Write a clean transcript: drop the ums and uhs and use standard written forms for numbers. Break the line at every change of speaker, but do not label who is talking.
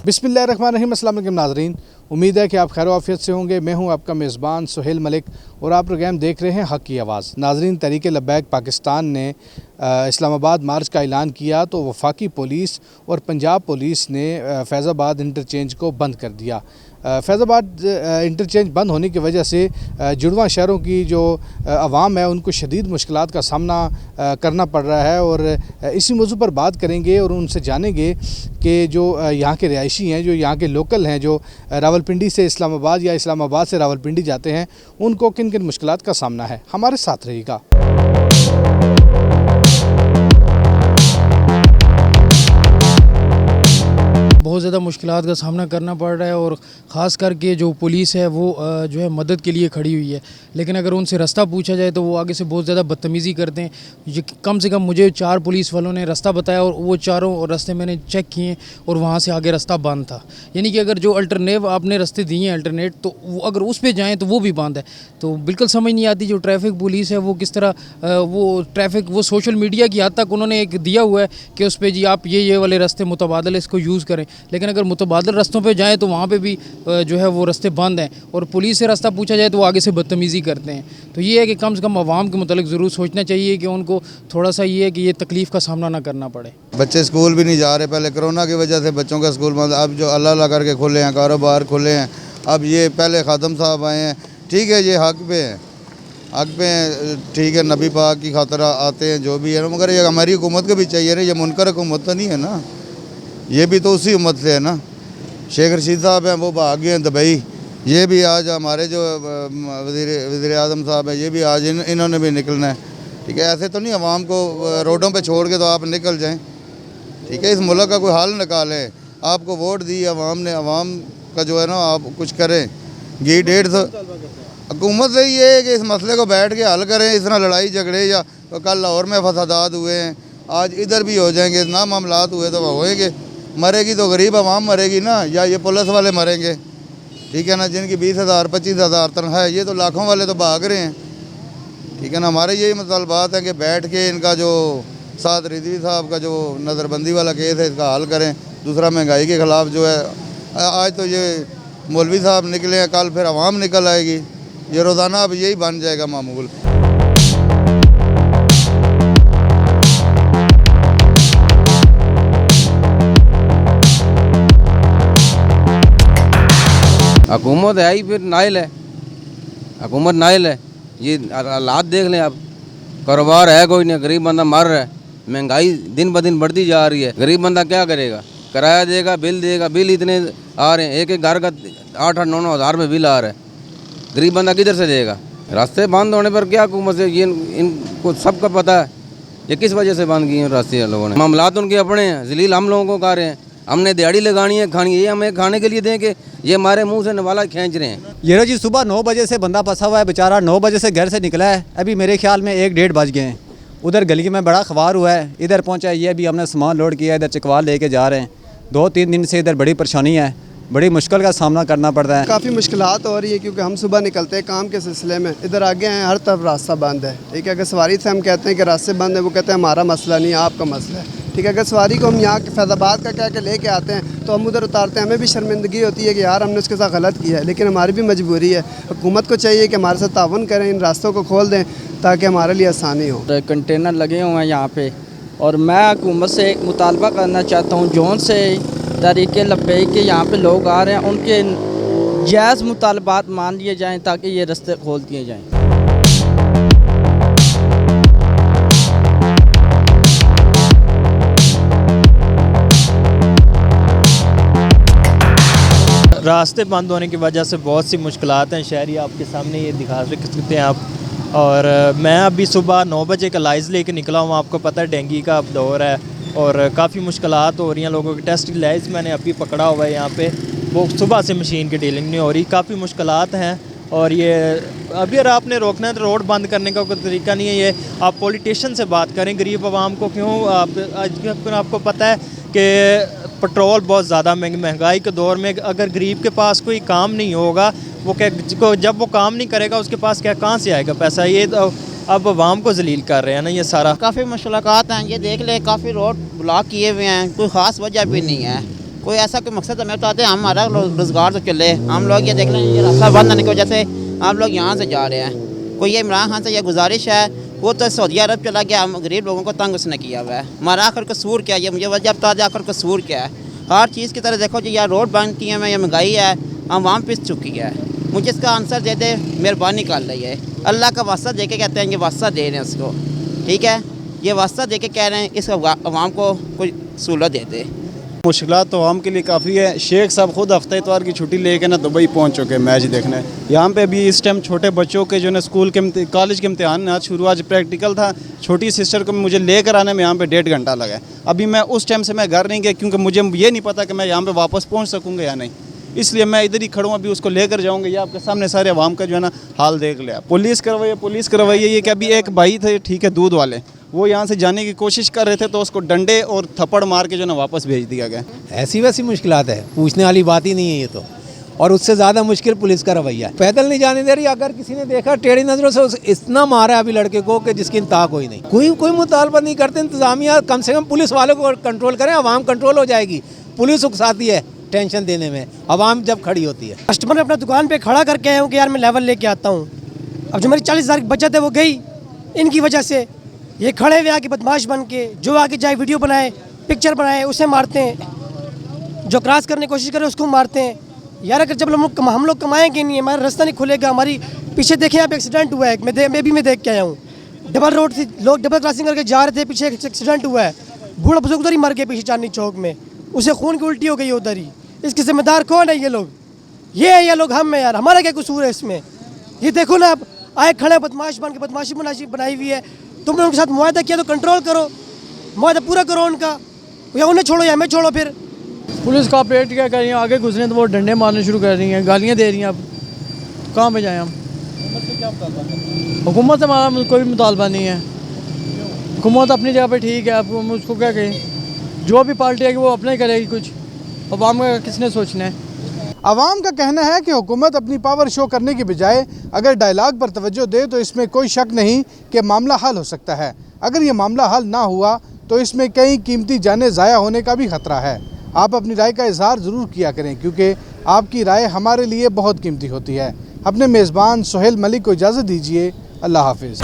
बिस्मिल्लाहिर्रहमानिर्रहीम। अस्सलाम वालेकुम नाज़रीन, उम्मीद है कि आप खैर आफियत से होंगे। मैं हूं आपका मेज़बान सुहेल मलिक और आप प्रोग्राम देख रहे हैं हक़ की आवाज़। नाज़रीन, तहरीक लब्बैक पाकिस्तान ने इस्लामाबाद मार्च का ऐलान किया तो वफाकी पुलिस और पंजाब पुलिस ने फैज़ाबाद इंटरचेंज को बंद कर दिया। फैज़ाबाद इंटरचेंज बंद होने की वजह से जुड़वा शहरों की जो आवाम है उनको शदीद मुश्किलात का सामना करना पड़ रहा है और इसी मौजू पर बात करेंगे और उनसे जानेंगे कि जो यहाँ के रिहायशी हैं, जो यहाँ के लोकल हैं, जो रावलपिंडी से इस्लामाबाद या इस्लामाबाद से रावलपिंडी जाते हैं, उनको किन किन मुश्किलात का सामना है। हमारे साथ रहिएगा।
बहुत ज़्यादा मुश्किलात का सामना करना पड़ रहा है और ख़ास करके जो पुलिस है वो जो है मदद के लिए खड़ी हुई है, लेकिन अगर उनसे रास्ता पूछा जाए तो वो आगे से बहुत ज़्यादा बदतमीज़ी करते हैं। ये कम से कम मुझे 4 पुलिस वालों ने रास्ता बताया और वो चारों रास्ते मैंने चेक किए और वहाँ से आगे रास्ता बंद था। यानी कि अगर जो अल्टरनेटिव आपने रास्ते दिए हैं अल्टरनेट, तो वो अगर उस पर जाएँ तो वो भी बंद है। तो बिल्कुल समझ नहीं आती जो ट्रैफिक पुलिस है वो किस तरह वो ट्रैफिक वो सोशल मीडिया की हद तक उन्होंने एक दिया हुआ है कि उस पर जी आप ये वाले रास्ते मुतबादल इसको यूज़ करें, लेकिन अगर मुतबादल रास्तों पे जाएँ तो वहाँ पे भी जो है वो रास्ते बंद हैं और पुलिस से रास्ता पूछा जाए तो वो आगे से बदतमीज़ी करते हैं। तो ये है कि कम से कम आवाम के मुतालिक ज़रूर सोचना चाहिए कि उनको थोड़ा सा ये है कि ये तकलीफ़ का सामना ना करना पड़े।
बच्चे स्कूल भी नहीं जा रहे, पहले कोरोना की वजह से बच्चों का स्कूल बंद, अब जो अल्लाह अल्लाह करके खुले हैं, कारोबार खुले हैं। अब ये पहले ख़ादम साहब आए हैं, ठीक है, ये हक़ पे हैं, हक़ पे हैं, ठीक है, नबी पाक की खातिर आते हैं, जो भी है, मगर ये हमारी हुकूमत को भी चाहिए ना, ये मुनकर हुकूमत तो नहीं है ना, ये भी तो उसी उम्मत से है ना। शेख रशीद साहब हैं, वो भाग गए हैं दुबई। ये भी आज हमारे जो वज़ीर आज़म साहब हैं, ये भी आज इन्होंने भी निकलना है। ठीक है, ऐसे तो नहीं आवाम को रोडों पे छोड़ के तो आप निकल जाएं। ठीक है, इस मुल्क का कोई हल निकालें। आपको वोट दी आवाम ने, आवाम का जो है ना आप कुछ करें। घी 150 हुकूमत से ये है कि इस मसले को बैठ के हल करें। इस तरह लड़ाई झगड़े या तो कल लाहौर में फसादात हुए हैं, आज इधर भी हो जाएंगे ना, मामलात हुए तो होएंगे। मरेगी तो गरीब आवाम मरेगी ना, या ये पुलिस वाले मरेंगे। ठीक है ना, जिनकी 20,000 25,000 तनख्वाह है, ये तो लाखों वाले तो भाग रहे हैं। ठीक है ना, हमारे यही मुतालबात है कि बैठ के इनका जो साद रिजवी साहब का जो नज़रबंदी वाला केस है इसका हल करें। दूसरा महंगाई के ख़िलाफ़ जो है, आज तो ये मौलवी साहब निकले हैं, कल फिर आवाम निकल आएगी। ये रोज़ाना अब यही बन जाएगा मामूल।
हुकूमत है ही फिर नाइल है, हुकूमत नाइल है। ये हालात देख लें आप, कारोबार है कोई नहीं, गरीब बंदा मर रहा है, महंगाई दिन ब दिन बढ़ती जा रही है। गरीब बंदा क्या करेगा, किराया देगा, बिल देगा, बिल इतने आ रहे हैं, एक घर का 8-8 9-9 हज़ार में बिल आ रहा है, गरीब बंदा किधर से देगा। रास्ते बंद होने पर क्या हुकूमत से, ये इनको सबका पता है ये किस वजह से बंद किए हैं रास्ते लोगों ने। मामलात उनके अपने हैं, जलील हम लोगों को कर रहे हैं। हमने दिहाड़ी लगानी है, खानी है, ये हमें खाने के लिए दें कि ये हमारे मुंह से नवाला खींच रहे हैं।
ये जी सुबह 9 बजे से बंदा फंसा हुआ है बेचारा, 9 बजे से घर से निकला है, अभी मेरे ख्याल में 1-1:30 बज गए हैं। उधर गली में बड़ा खबार हुआ है, इधर पहुंचा है, ये अभी हमने सामान लोड किया, इधर चकवाल लेके जा रहे हैं। 2-3 दिन से इधर बड़ी परेशानी है, बड़ी मुश्किल का सामना करना पड़ रहा है।
काफ़ी मुश्किलात हो रही है क्योंकि हम सुबह निकलते हैं काम के सिलसिले में, इधर आगे हैं, हर तरफ रास्ता बंद है। ठीक है, अगर सवारी से हम कहते हैं कि रास्ते बंद है, वो कहते हैं हमारा मसला नहीं है, आपका मसला है। ठीक है, अगर सवारी को हम यहाँ फैज़ाबाद का कह के लेके आते हैं तो हम उधर उतारते हैं, हमें भी शर्मिंदगी होती है कि यार हमने उसके साथ गलत किया है, लेकिन हमारी भी मजबूरी है। हुकूमत को चाहिए कि हमारे साथ ताउन करें, इन रास्तों को खोल दें ताकि हमारे लिए आसानी हो।
कंटेनर लगे हुए हैं यहाँ पे और मैं हुकूमत से एक मुतालबा करना चाहता हूँ, जौन से तहरीक लब्बैक के यहाँ पे लोग आ रहे हैं उनके जायज़ मुतालबात मान लिए जाएँ ताकि ये रास्ते खोल दिए जाएँ।
रास्ते बंद होने की वजह से बहुत सी मुश्किलात हैं, शहरी आपके सामने ये दिखा सकते हैं आप। और मैं अभी सुबह 9 बजे का लाइज लेके निकला हूँ, आपको पता है डेंगू का अब दौर है और काफ़ी मुश्किलात हो रही हैं लोगों के। टेस्ट लाइज मैंने अभी पकड़ा हुआ है यहाँ पे, वो सुबह से मशीन की डीलिंग नहीं हो रही, काफ़ी मुश्किलात हैं। और ये अभी अगर आपने रोकना है तो रोड बंद करने का कोई तरीका नहीं है। ये आप पॉलिटिशियन से बात करें, गरीब आवाम को क्यों आपको पता है कि पेट्रोल बहुत ज़्यादा महंगाई के दौर में अगर गरीब के पास कोई काम नहीं होगा, वो क्या जब वो काम नहीं करेगा उसके पास क्या कहाँ से आएगा पैसा। ये तो अब आवाम को जलील कर रहे हैं ना ये सारा।
काफ़ी मुश्किलात हैं, ये देख ले, काफ़ी रोड ब्लॉक किए हुए हैं, कोई ख़ास वजह भी नहीं है। कोई ऐसा कोई मकसद हमें बताते हैं, हमारा रोज़गार तो चले। हम लोग ये देख लें, ये रास्ता बंद होने की वजह से हम लोग यहाँ से जा रहे हैं। कोई ये इमरान खान से ये गुजारिश है, वो तो सऊदी अरब चला गया, हम गरीब लोगों को तंग उसने किया हुआ है। हमारा आखिर कसूर क्या है, ये मुझे वजह बता दें आखिर कसूर क्या है। हर चीज़ की तरह देखो जी, या रोड बंद किए हैं, या महंगाई है, आवाम पिस चुकी है। मुझे इसका आंसर दे दे, मेहरबानी कर रही है। अल्लाह का वास्ता दे के कहते हैं, ये वास्ता दे रहे हैं उसको, ठीक है, ये वास्ता दे के कह रहे हैं इस आवाम को कोई सहूलत दे दे।
मुश्किलात तो आवाम के लिए काफ़ी है। शेख साहब खुद हफ्ते इतवार की छुट्टी लेके ना दुबई पहुंच चुके हैं मैच देखने। यहाँ पे अभी इस टाइम छोटे बच्चों के जो है स्कूल के कॉलेज के इम्तिहान आज शुरू, आज प्रैक्टिकल था। छोटी सिस्टर को मुझे लेकर आने में यहाँ पे 1.5 घंटा लगा। अभी मैं उस टाइम से मैं घर नहीं गया, क्योंकि मुझे ये नहीं पता कि मैं यहाँ पर वापस पहुँच सकूँगा या नहीं, इसलिए मैं इधर ही खड़ा हूँ। अभी उसको लेकर जाऊँगा। ये आपके सामने सारे अवाम का जो है ना हाल देख लिया। पुलिस करवाई है। ये कि अभी एक भाई थे, ठीक है, दूध वाले, वो यहाँ से जाने की कोशिश कर रहे थे तो उसको डंडे और थप्पड़ मार के जो ना वापस भेज दिया गया।
ऐसी वैसी मुश्किलात है, पूछने वाली बात ही नहीं है ये तो। और उससे ज़्यादा मुश्किल पुलिस का रवैया है। पैदल नहीं जाने दे रही। अगर किसी ने देखा टेढ़ी नज़रों से इतना मारा है अभी लड़के को कि जिसकी इंतहा कोई नहीं। कोई मुतालबा नहीं करते। इंतजामिया कम से कम पुलिस वालों को कंट्रोल करें, आवाम कंट्रोल हो जाएगी। पुलिस उकसाती है टेंशन देने में, आवाम जब खड़ी होती है।
कस्टमर अपना दुकान पे खड़ा करके आया हूँ कि यार मैं लेवल लेके आता हूँ। अब जो मेरी 40,000 की बचत है वो गई इनकी वजह से। ये खड़े हुए आके बदमाश बन के जो आगे जाए वीडियो बनाए, पिक्चर बनाए, उसे मारते हैं। जो क्रॉस करने की कोशिश करे उसको मारते हैं। यार अगर जब हम लोग कमाएंगे नहीं, हमारा रास्ता नहीं खुलेगा। हमारी पीछे देखें, यहाँ पे एक्सीडेंट हुआ है, मैं देख के आया हूँ। डबल रोड थी, लोग डबल क्रॉसिंग करके जा रहे थे, पीछे एक्सीडेंट हुआ है। बूढ़ा बुजुर्ग उधर ही मर गए पीछे चांदनी चौक में, उसे खून की उल्टी हो गई उधर ही। इसके जिम्मेदार कौन है? ये लोग, ये है ये लोग, हम है यार। हमारा क्या कसूर है इसमें? ये देखो ना, अब आए खड़े बदमाश बन के, बदमाशी बनाई हुई है। तुमने उनके साथ मुआहदा किया तो कंट्रोल करो, मुआहदा पूरा करो उनका, या उन्हें छोड़ो या हमें छोड़ो। फिर
पुलिस कॉपरेट क्या कर रही है, आगे घुसने तो वो डंडे मारने शुरू कर रही हैं, गालियाँ दे रही हैं। अब कहाँ पे जाएँ हम? हुकूमत से हमारा कोई मुतालबा नहीं है। हुकूमत अपनी जगह पे ठीक है, अब हम उसको क्या कहें? जो भी पार्टी है कि वो अपना ही करेगी कुछ, अवाम का किसने सोचना है?
अवाम का कहना है कि हुकूमत अपनी पावर शो करने की बजाय अगर डायलॉग पर तवज्जो दे तो इसमें कोई शक नहीं कि मामला हल हो सकता है। अगर ये मामला हल ना हुआ तो इसमें कई कीमती जानें ज़ाया होने का भी ख़तरा है। आप अपनी राय का इजहार ज़रूर किया करें, क्योंकि आपकी राय हमारे लिए बहुत कीमती होती है। अपने मेज़बान सुहेल मलिक को इजाज़त दीजिए। अल्लाह हाफिज़।